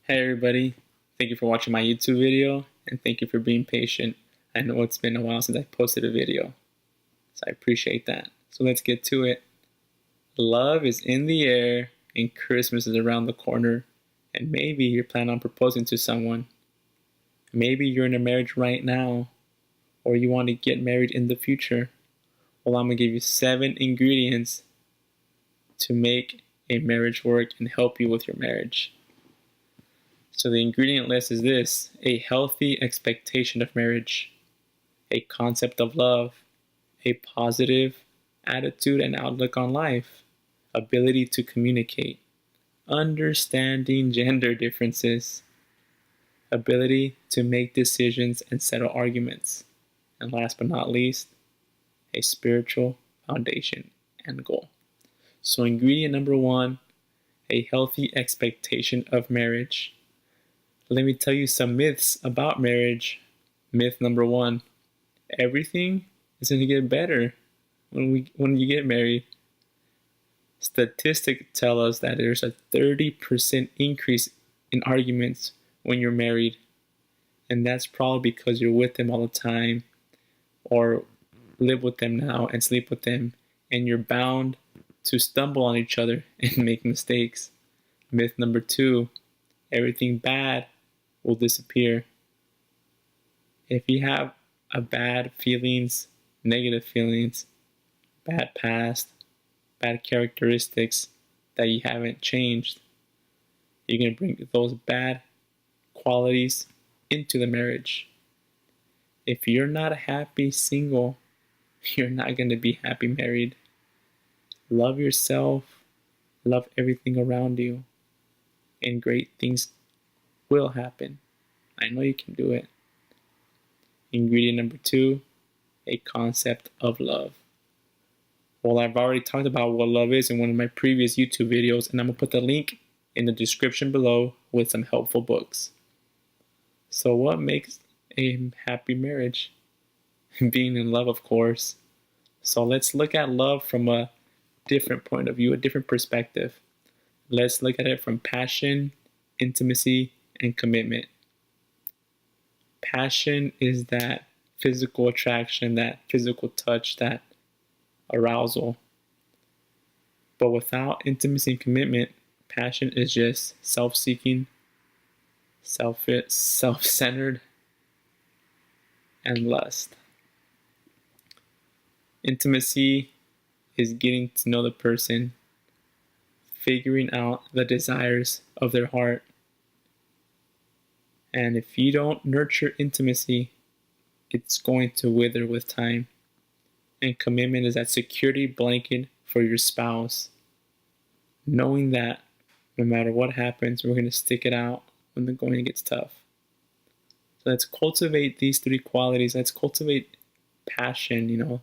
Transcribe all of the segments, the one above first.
Hey everybody, thank you for watching my YouTube video and thank you for being patient. I know it's been a while since I posted a video, so I appreciate that. So let's get to it. Love is in the air and Christmas is around the corner, and maybe you're planning on proposing to someone. Maybe you're in a marriage right now, or you want to get married in the future. Well, I'm going to give you 7 ingredients to make a marriage work and help you with your marriage. So the ingredient list is this: a healthy expectation of marriage, a concept of love, a positive attitude and outlook on life, ability to communicate, understanding gender differences, ability to make decisions and settle arguments, and last but not least, a spiritual foundation and goal. So ingredient number 1, a healthy expectation of marriage. Let me tell you some myths about marriage. Myth number 1, everything is going to get better when you get married. Statistics tell us that there's a 30% increase in arguments when you're married. And that's probably because you're with them all the time, or live with them now and sleep with them, and you're bound to stumble on each other and make mistakes. Myth number 2, everything bad will disappear. If you have a bad feelings, negative feelings, bad past, bad characteristics that you haven't changed, you're going to bring those bad qualities into the marriage. If you're not happy single, you're not going to be happy married. Love yourself, love everything around you, and great things will happen. I know you can do it. Ingredient number 2, a concept of love. Well, I've already talked about what love is in one of my previous YouTube videos, and I'm going to put the link in the description below with some helpful books. So what makes a happy marriage? Being in love, of course. So let's look at love from a different point of view, a different perspective. Let's look at it from passion, intimacy, and commitment. Passion is that physical attraction, that physical touch, that arousal. But without intimacy and commitment, passion is just self-seeking, self-centered, and lust. Intimacy is getting to know the person, figuring out the desires of their heart. And if you don't nurture intimacy, it's going to wither with time. And commitment is that security blanket for your spouse, knowing that no matter what happens, we're going to stick it out when the going gets tough. So let's cultivate these 3 qualities. Let's cultivate passion,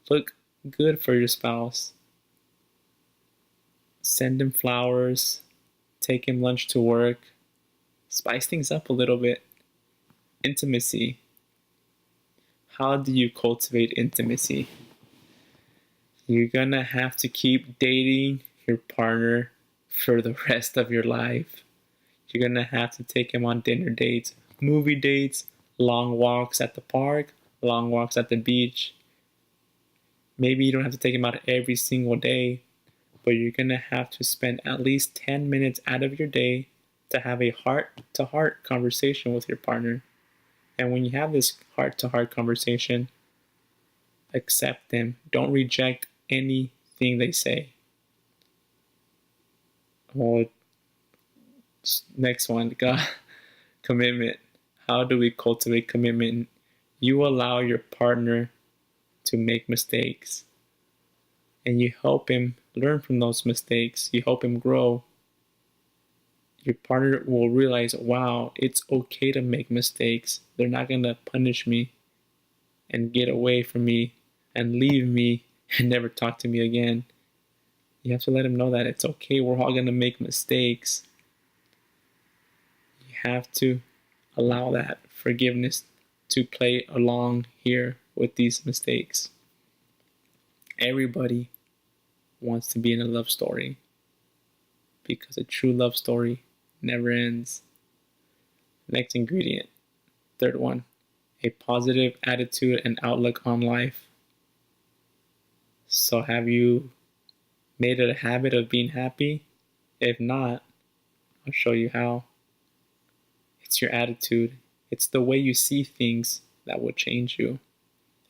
look good for your spouse. Send him flowers, take him lunch to work, spice things up a little bit. Intimacy. How do you cultivate intimacy? You're gonna have to keep dating your partner for the rest of your life. You're gonna have to take him on dinner dates, movie dates, long walks at the park, long walks at the beach. Maybe you don't have to take him out every single day, but you're gonna have to spend at least 10 minutes out of your day to have a heart-to-heart conversation with your partner. And when you have this heart-to-heart conversation, accept them. Don't reject anything they say. Well, next one, commitment. How do we cultivate commitment? You allow your partner to make mistakes, and you help him learn from those mistakes. You help him grow. Your partner will realize, wow, it's okay to make mistakes. They're not going to punish me and get away from me and leave me and never talk to me again. You have to let him know that it's okay. We're all going to make mistakes. You have to allow that forgiveness to play along here with these mistakes. Everybody wants to be in a love story, because a true love story never ends. Next ingredient, third one, a positive attitude and outlook on life. So have you made it a habit of being happy? If not, I'll show you how. It's your attitude. It's the way you see things that will change you.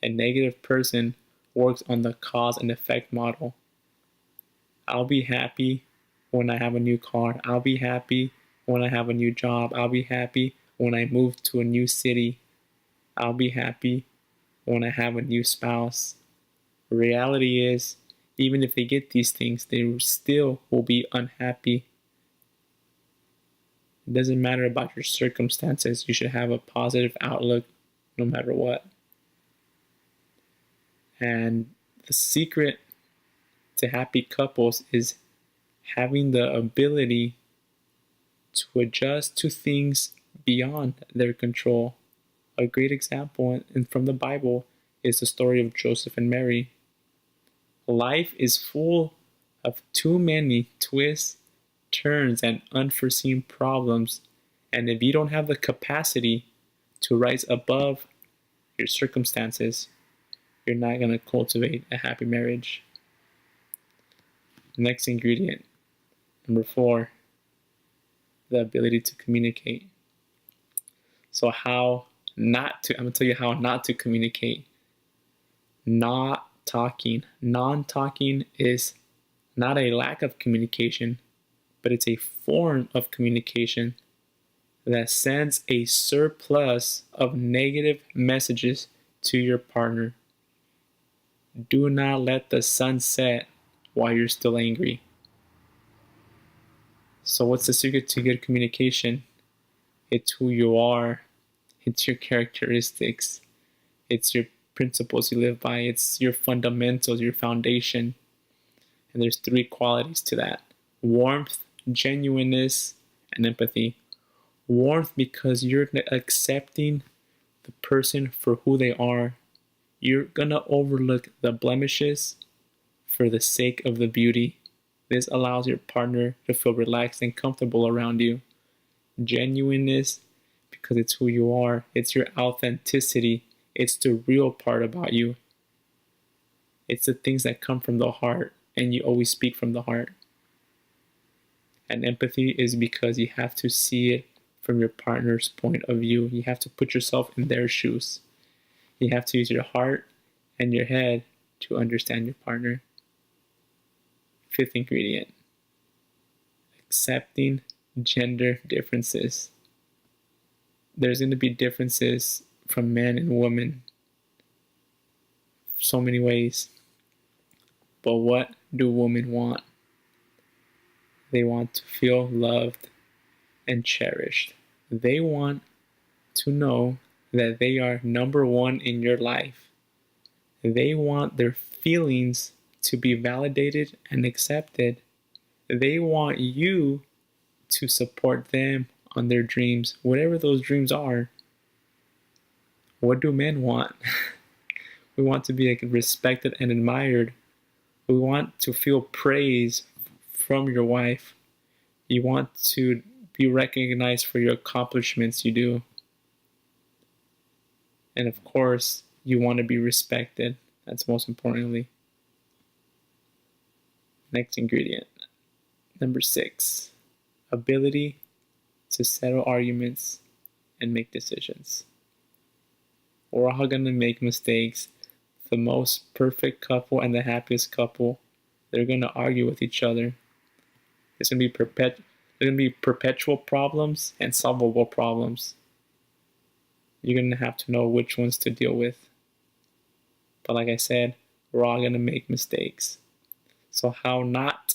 A negative person works on the cause and effect model. I'll be happy when I have a new car. I'll be happy when I have a new job. I'll be happy when I move to a new city. I'll be happy when I have a new spouse. Reality is, even if they get these things, they still will be unhappy. It doesn't matter about your circumstances. You should have a positive outlook no matter what. And the secret to happy couples is having the ability to adjust to things beyond their control. A great example from the Bible is the story of Joseph and Mary. Life is full of too many twists, turns, and unforeseen problems. And if you don't have the capacity to rise above your circumstances, you're not going to cultivate a happy marriage. Next ingredient, number 4, the ability to communicate. So I'm going to tell you how not to communicate. Not talking. Non-talking is not a lack of communication, but it's a form of communication that sends a surplus of negative messages to your partner. Do not let the sun set while you're still angry. So what's the secret to good communication? It's who you are. It's your characteristics. It's your principles you live by. It's your fundamentals, your foundation. And there's 3 qualities to that: warmth, genuineness, and empathy. Warmth because you're accepting the person for who they are. You're going to overlook the blemishes for the sake of the beauty. This allows your partner to feel relaxed and comfortable around you. Genuineness because it's who you are. It's your authenticity. It's the real part about you. It's the things that come from the heart, and you always speak from the heart. And empathy is because you have to see it from your partner's point of view. You have to put yourself in their shoes. You have to use your heart and your head to understand your partner. 5th ingredient, accepting gender differences. There's going to be differences from men and women, so many ways. But what do women want? They want to feel loved and cherished. They want to know that they are number 1 in your life. They want their feelings to be validated and accepted. They want you to support them on their dreams, whatever those dreams are. What do men want? We want to be respected and admired. We want to feel praise from your wife. You want to be recognized for your accomplishments you do. And of course, you want to be respected. That's most importantly. Next ingredient, number 6, ability to settle arguments and make decisions. We're all going to make mistakes. The most perfect couple and the happiest couple, they're going to argue with each other. There's going to be perpetual problems and solvable problems. You're going to have to know which ones to deal with. But like I said, we're all going to make mistakes. So how not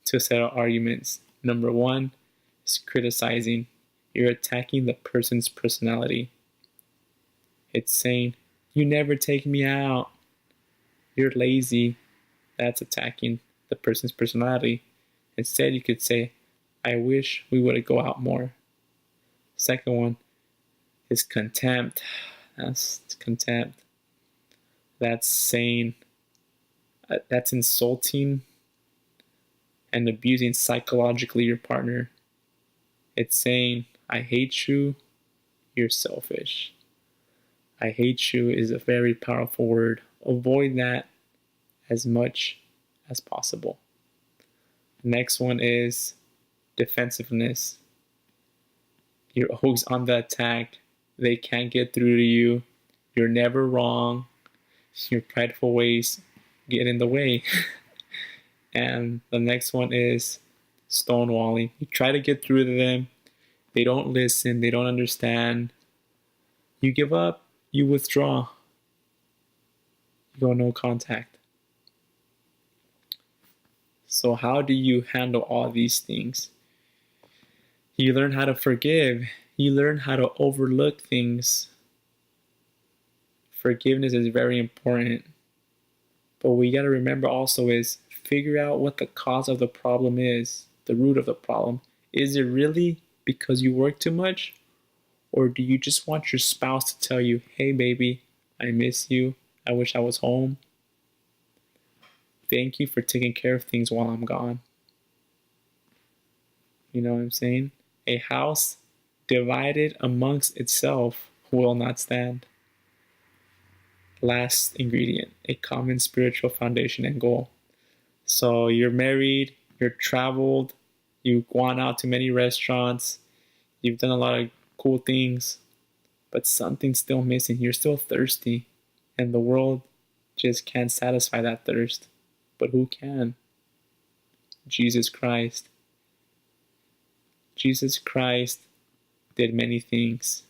to settle arguments? Number 1 is criticizing. You're attacking the person's personality. It's saying, you never take me out. You're lazy. That's attacking the person's personality. Instead, you could say, I wish we would go out more. Second one is contempt. That's contempt. That's saying, that's insulting and abusing psychologically your partner. It's saying, I hate you you're selfish. I hate you is a very powerful word. Avoid that as much as possible. The next one is defensiveness. You're always on the attack. They can't get through to you. You're never wrong. Your prideful ways get in the way. And the next one is stonewalling. You try to get through to them. They don't listen. They don't understand. You give up. You withdraw. You go no contact. So how do you handle all these things? You learn how to forgive. You learn how to overlook things. Forgiveness is very important. But what you got to remember also is figure out what the cause of the problem is, the root of the problem. Is it really because you work too much? Or do you just want your spouse to tell you, hey baby, I miss you. I wish I was home. Thank you for taking care of things while I'm gone. You know what I'm saying? A house divided amongst itself will not stand. Last ingredient, a common spiritual foundation and goal. So you're married, you're traveled, you've gone out to many restaurants, you've done a lot of cool things, but something's still missing. You're still thirsty, and the world just can't satisfy that thirst. But who can? Jesus Christ. Jesus Christ did many things.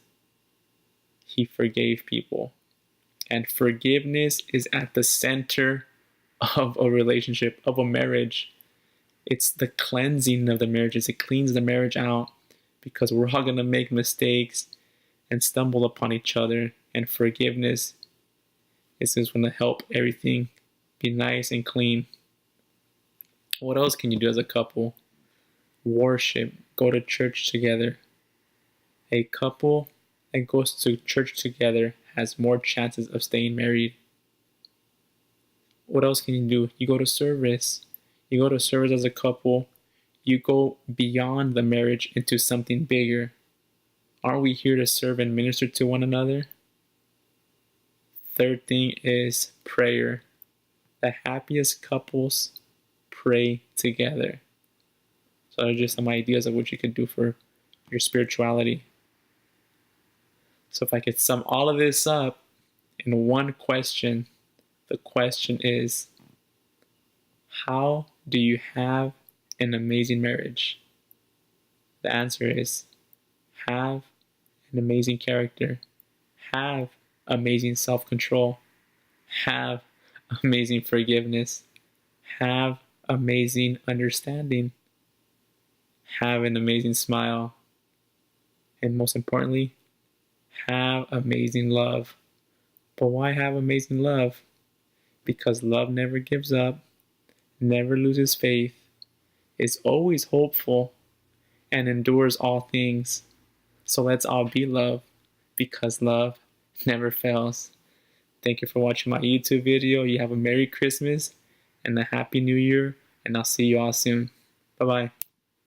He forgave people. And forgiveness is at the center of a relationship, of a marriage. It's the cleansing of the marriages. It cleans the marriage out because we're all going to make mistakes and stumble upon each other. And forgiveness is just going to help everything be nice and clean. What else can you do as a couple? Worship. Go to church together. A couple that goes to church together has more chances of staying married. What else can you do? You go to service. You go to service as a couple. You go beyond the marriage into something bigger. Aren't we here to serve and minister to one another? Third thing is prayer. The happiest couples pray together. So those are just some ideas of what you could do for your spirituality. So if I could sum all of this up in one question, the question is, how do you have an amazing marriage? The answer is, have an amazing character, have amazing self-control, have amazing forgiveness, have amazing understanding, have an amazing smile, and most importantly, have amazing love. But why have amazing love? Because love never gives up, never loses faith, is always hopeful, and endures all things. So let's all be love, because love never fails. Thank you for watching my YouTube video. You have a Merry Christmas and a Happy New Year, and I'll see you all soon. Bye-bye.